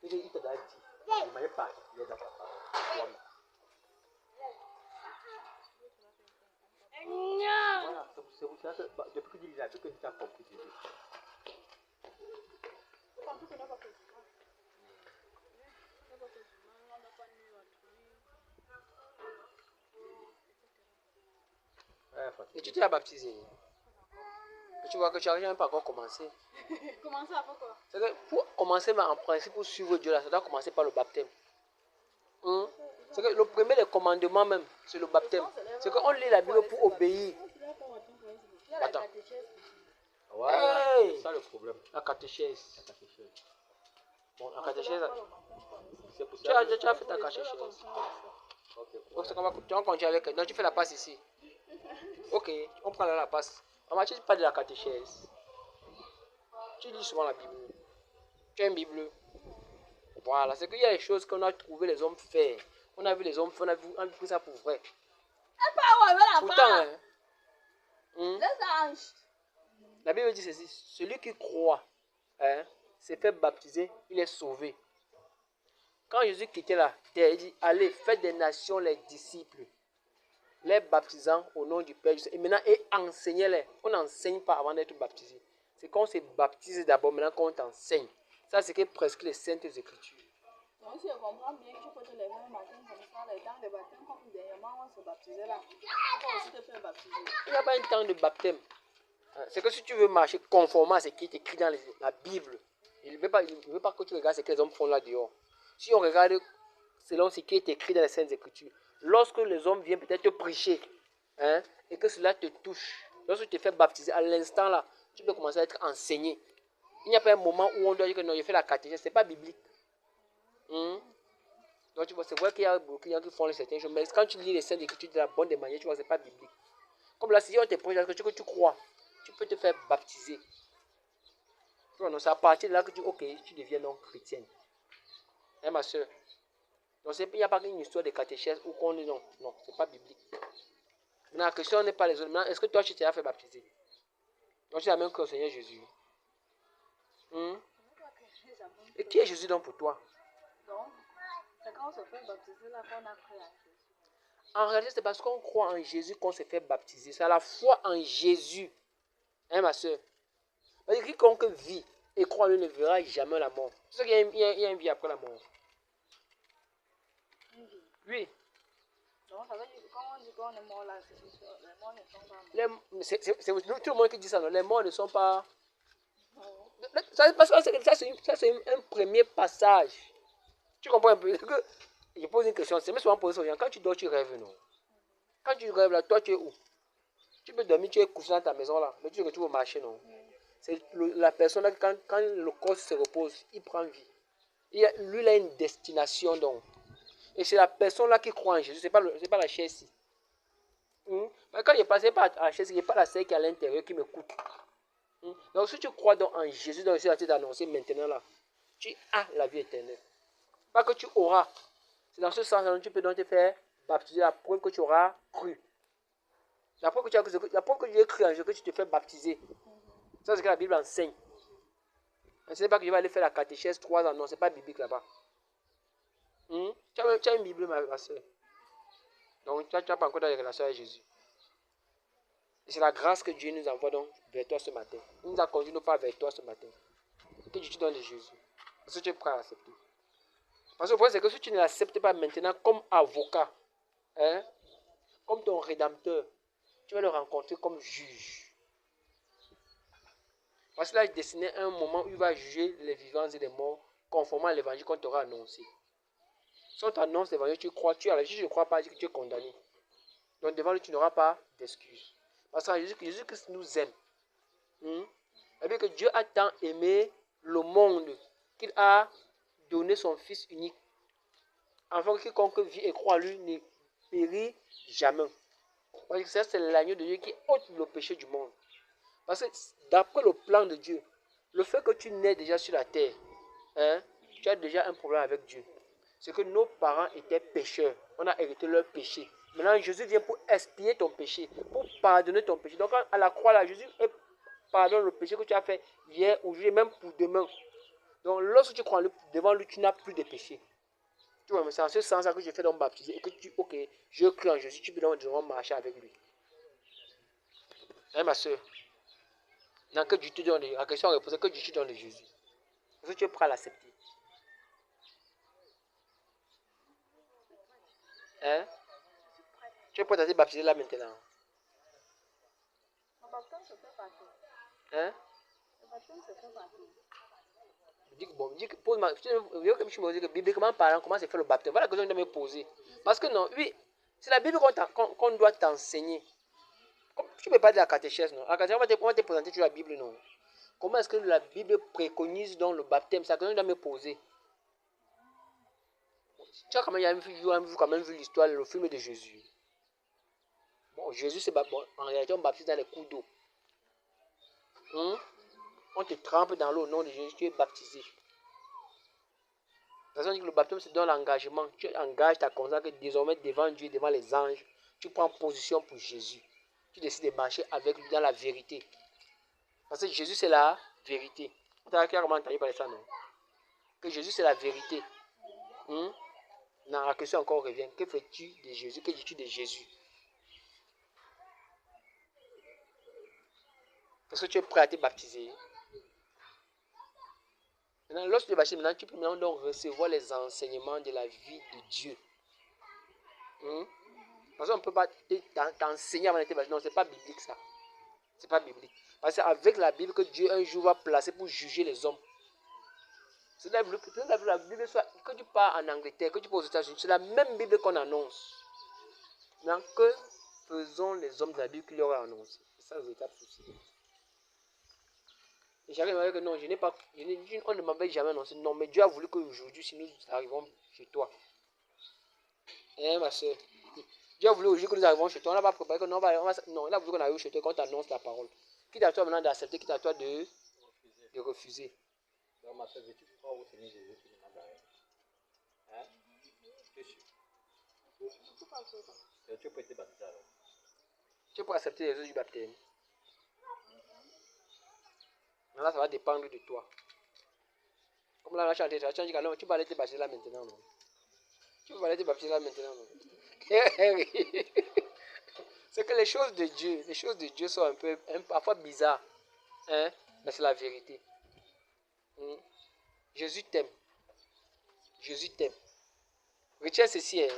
Il te l'a dit. Il ne m'avait pas dit dans ta parole. Voilà, c'est pour ça que depuis que tu l'as, depuis que tu as compris Jésus. Et tu t'es baptisé. Et tu vois que tu n'as même pas encore commencé. Commencer à faire quoi? C'est que pour commencer, en principe, pour suivre Dieu, là, ça doit commencer par le baptême. C'est que le premier des commandements même, c'est le baptême. C'est qu'on lit la Bible pour obéir. Attends. Ouais, Hey! c'est ça le problème. La catéchèse. La catéchèse. Bon, la catéchèse. C'est pour Tu ça. as fait ta catéchèse. Donc, c'est comment tu vas continuer avec elle. Donc, tu fais la passe ici. Ok, on prend là la passe. Maman, tu ne dis pas de la catéchèse. Tu lis souvent la Bible. Tu as une Bible. Voilà, c'est qu'il y a des choses qu'on a trouvé les hommes faire. On a vu les hommes faire, on a vu ça pour vrai. Pourtant, la Bible dit ceci, celui qui croit, s'est fait baptiser, il est sauvé. Quand Jésus quittait la terre, il dit, allez, faites des nations les disciples, les baptisant au nom du Père. Et maintenant, et enseignez-les. On n'enseigne pas avant d'être baptisé. C'est qu'on se baptise d'abord, maintenant qu'on t'enseigne. Ça, c'est que presque les Saintes Écritures. Donc, si je comprends bien, tu peux te lever un matin comme ça, les temps de baptême, comme dernièrement, on se baptisait là. Tu peux aussi te faire baptiser. Il n'y a pas un temps de baptême. C'est que si tu veux marcher conformément à ce qui est écrit dans la Bible, il ne veut pas que tu regardes ce que les hommes font là dehors. Si on regarde selon ce qui est écrit dans les Saintes Écritures, lorsque les hommes viennent peut-être te prêcher, et que cela te touche, lorsque tu te fais baptiser, à l'instant là, tu peux commencer à être enseigné. Il n'y a pas un moment où on doit dire que non, j'ai fait la catéchèse, ce n'est pas biblique. Donc tu vois, c'est vrai qu'il y a beaucoup de gens qui font certaines choses, mais quand tu lis les Saintes Écritures de la bonne des manières, tu vois, ce n'est pas biblique. Comme là, si on te prêche que tu crois, tu peux te faire baptiser. C'est à partir de là que tu deviens non chrétienne. Ma soeur. Donc il n'y a pas qu'une histoire de catéchèse où qu'on dit non, c'est pas biblique. Maintenant, la question n'est pas les autres. Maintenant, est-ce que toi tu t'es fait baptiser? Donc tu as même que le Seigneur Jésus. Et qui est Jésus donc pour toi? Donc, c'est quand on se fait baptiser là qu'on a cru à Jésus. En réalité, c'est parce qu'on croit en Jésus qu'on se fait baptiser. C'est à la foi en Jésus. Ma soeur. Parce que quiconque vit et croit en lui ne verra jamais la mort. C'est ça qu'il y a une vie après la mort. Une vie. Oui. Donc, ça veut dire que quand on dit qu'on est mort là, c'est sûr, les morts ne sont pas morts. C'est tout le monde qui dit ça, non? Les morts ne sont pas... Non. Ça, c'est un premier passage. Tu comprends un peu? Je pose une question, c'est même souvent posé aux gens. Quand tu dors, tu rêves, non? Quand tu rêves là, toi, tu es où? Tu peux dormir, tu es couché dans ta maison là, mais tu veux marcher, non? C'est la personne là, quand le corps se repose, il prend vie. Lui, il a une destination, donc. Et c'est la personne là qui croit en Jésus, c'est pas la chair ici. Mais quand il est passé par la chair, il n'y a pas la chair qui est à l'intérieur qui me coûte. Donc si tu crois donc en Jésus, donc c'est d'annoncer maintenant là, tu as la vie éternelle. Pas que tu auras. C'est dans ce sens que tu peux donc te faire baptiser, la preuve que tu auras cru. La preuve que tu as cru en Jésus, que tu te fais baptiser. Ça, c'est ce que la Bible enseigne. Ce n'est pas que je vais aller faire la catéchèse 3 ans. Non, ce n'est pas biblique là-bas. Tu as une Bible, ma soeur. Donc, tu n'as pas encore de relation avec Jésus. Et c'est la grâce que Dieu nous envoie donc vers toi ce matin. Il nous a conduit non pas vers toi ce matin. Que Dieu te donne de Jésus. Parce que tu es prêt à l'accepter. Parce que le problème, c'est que si tu ne l'acceptes pas maintenant comme avocat, comme ton rédempteur, tu vas le rencontrer comme juge. Parce que là, il destinait un moment où il va juger les vivants et les morts conformément à l'évangile qu'on t'aura annoncé. Si on t'annonce l'évangile, tu crois, tu es à la juge, je ne crois pas que tu es condamné. Donc devant lui, tu n'auras pas d'excuses. Parce que Jésus-Christ nous aime. Et bien que Dieu a tant aimé le monde qu'il a donné son Fils unique. Afin que quiconque vit et croit à lui ne périt jamais. Parce que ça, c'est l'agneau de Dieu qui ôte le péché du monde. Parce que d'après le plan de Dieu, le fait que tu nais déjà sur la terre, tu as déjà un problème avec Dieu. C'est que nos parents étaient pécheurs. On a hérité leur péché. Maintenant, Jésus vient pour expier ton péché, pour pardonner ton péché. Donc, à la croix, là, Jésus pardonne le péché que tu as fait hier, aujourd'hui, même pour demain. Donc, lorsque tu crois en lui, devant lui, tu n'as plus de péché. Tu vois, mais c'est en ce sens que je fais donc baptiser et que tu, ok, je crie en Jésus, tu peux donc marcher avec lui. Hein, ma soeur? Non, que Dieu te donne, la question est posée, que Dieu te donne de Jésus. Est-ce que tu es prêt à l'accepter? Hein? Tu es prêt à te baptiser là maintenant? Le baptême se fait partout. Hein? Le baptême se fait partout. Bon, pose-moi, je me dis que bibliquement parlant, comment se fait le baptême? Voilà la question que je dois me poser. Parce que non, oui, c'est la Bible qu'on doit t'enseigner. Tu ne peux pas dire la catéchèse, non? La catéchèse, on va te présenter sur la Bible, non? Comment est-ce que la Bible préconise dans le baptême? C'est la question que je dois me poser. Tu as quand même vu l'histoire, le film de Jésus. Bon, Jésus, c'est bon, en réalité, on baptise dans les coups d'eau. On te trempe dans l'eau au nom de Jésus, tu es baptisé. La personne dit que le baptême, c'est dans l'engagement. Tu engages ta conscience que désormais, devant Dieu, devant les anges, tu prends position pour Jésus. Tu décides de marcher avec lui dans la vérité. Parce que Jésus, c'est la vérité. Tu as clairement entendu parler de ça, non? Que Jésus, c'est la vérité. Non, la question encore revient. Que fais-tu de Jésus? Que dis-tu de Jésus? Est-ce que tu es prêt à te baptiser? Maintenant, lorsque tu es baptisé, maintenant, tu peux maintenant donc recevoir les enseignements de la vie de Dieu. Parce qu'on ne peut pas t'enseigner avant d'être baptisé. Non, ce n'est pas biblique ça. C'est pas biblique. Parce que c'est avec la Bible que Dieu un jour va placer pour juger les hommes. C'est la Bible, que tu pars en Angleterre, que tu pars aux États-Unis, c'est la même Bible qu'on annonce. Donc, que faisons les hommes de la Bible qu'il y aura annoncé? C'est ça le véritable souci. Et chacun m'a dit que non, on ne m'avait jamais annoncé. Non, mais Dieu a voulu qu'aujourd'hui, si nous arrivons chez toi. Hein, ma soeur? Dieu a voulu aujourd'hui que nous arrivons chez toi. On n'a pas préparé que non, non, il a voulu qu'on arrive chez toi, qu'on t'annonce la parole. Quitte à toi maintenant d'accepter, quitte à toi de refuser. Donc, ma soeur, veux-tu croire au Seigneur Jésus qui ne demande rien? Hein? Tu es sûr? Tu es prêt à te baptiser alors? Tu peux accepter les œufs du baptême. Là, ça va dépendre de toi. Comme là, tu as dit que tu vas aller te baptiser là maintenant, non? Tu vas aller te baptiser là maintenant, non? C'est que les choses de Dieu sont un peu, parfois bizarres. Hein? Mais c'est la vérité. Jésus t'aime. Jésus t'aime. Retiens ceci, hein,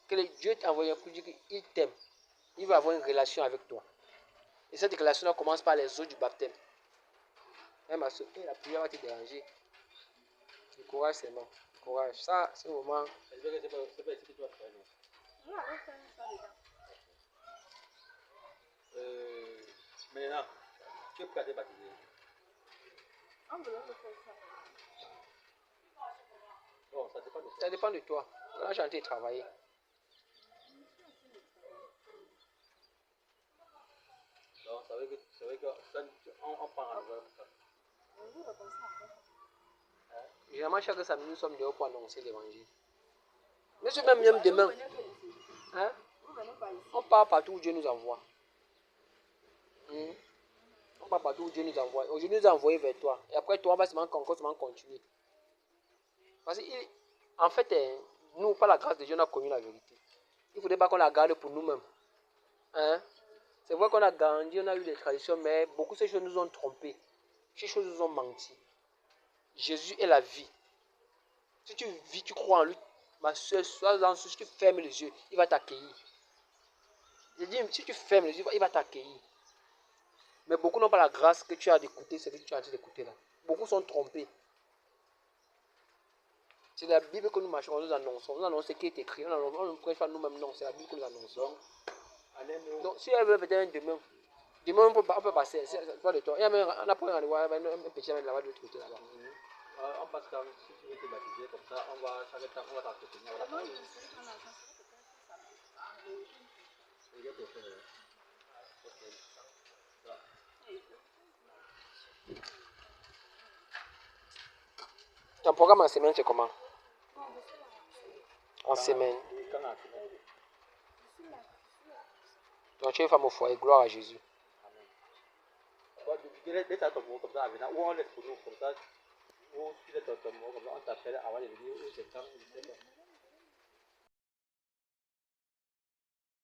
que Dieu t'a envoyé pour dire qu'il t'aime. Il va avoir une relation avec toi. Et cette relation commence par les eaux du baptême. Hein, ma soeur, la prière va te déranger. Le courage, c'est bon. Le courage. Ça, c'est le moment. C'est pas ici que tu vas faire, non? On va faire ça dedans. Maintenant, tu es prêt à te baptiser? On veut le faire ça. Bon, ça dépend de toi. Ça dépend de toi. On a chanté et travaillé. Donc, ça veut que on prend en nouvelle. Généralement, chaque samedi, nous sommes dehors pour annoncer l'évangile. Mais c'est même demain. Hein? On part partout où Dieu nous envoie. On part partout où Dieu nous envoie. Aujourd'hui, nous a envoyé vers toi. Et après, toi, on va seulement continuer. Parce qu'en fait, nous, par la grâce de Dieu, on a connu la vérité. Il ne faudrait pas qu'on la garde pour nous-mêmes. Hein? C'est vrai qu'on a grandi, on a eu des traditions, mais beaucoup de ces choses nous ont trompés. Ces choses nous ont menti. Jésus est la vie. Si tu vis, tu crois en lui, ma soeur, sois dans ce, si tu fermes les yeux, il va t'accueillir. Je dis, si tu fermes les yeux, il va t'accueillir. Mais beaucoup n'ont pas la grâce que tu as d'écouter ce que tu as en train d'écouter là. Beaucoup sont trompés. C'est la Bible que nous marchons, nous annonçons. Nous annonçons ce qui est écrit. On ne prêche pas nous-mêmes, non. C'est la Bible que nous annonçons. Donc, si elle veut peut-être demain, on peut passer. C'est pas de toi. Il y a même un petit là-bas de l'autre côté là-bas. On passe quand même, si tu veux te baptiser comme ça, on va chaque temps, on va t'entretenir. Ton programme en semaine, c'est comment? En semaine. Donc, tu es femme au foyer, gloire à Jésus. Laisse ton mot comme ça, ou on laisse pour nous comme ça, ou tu laisses attends, moi,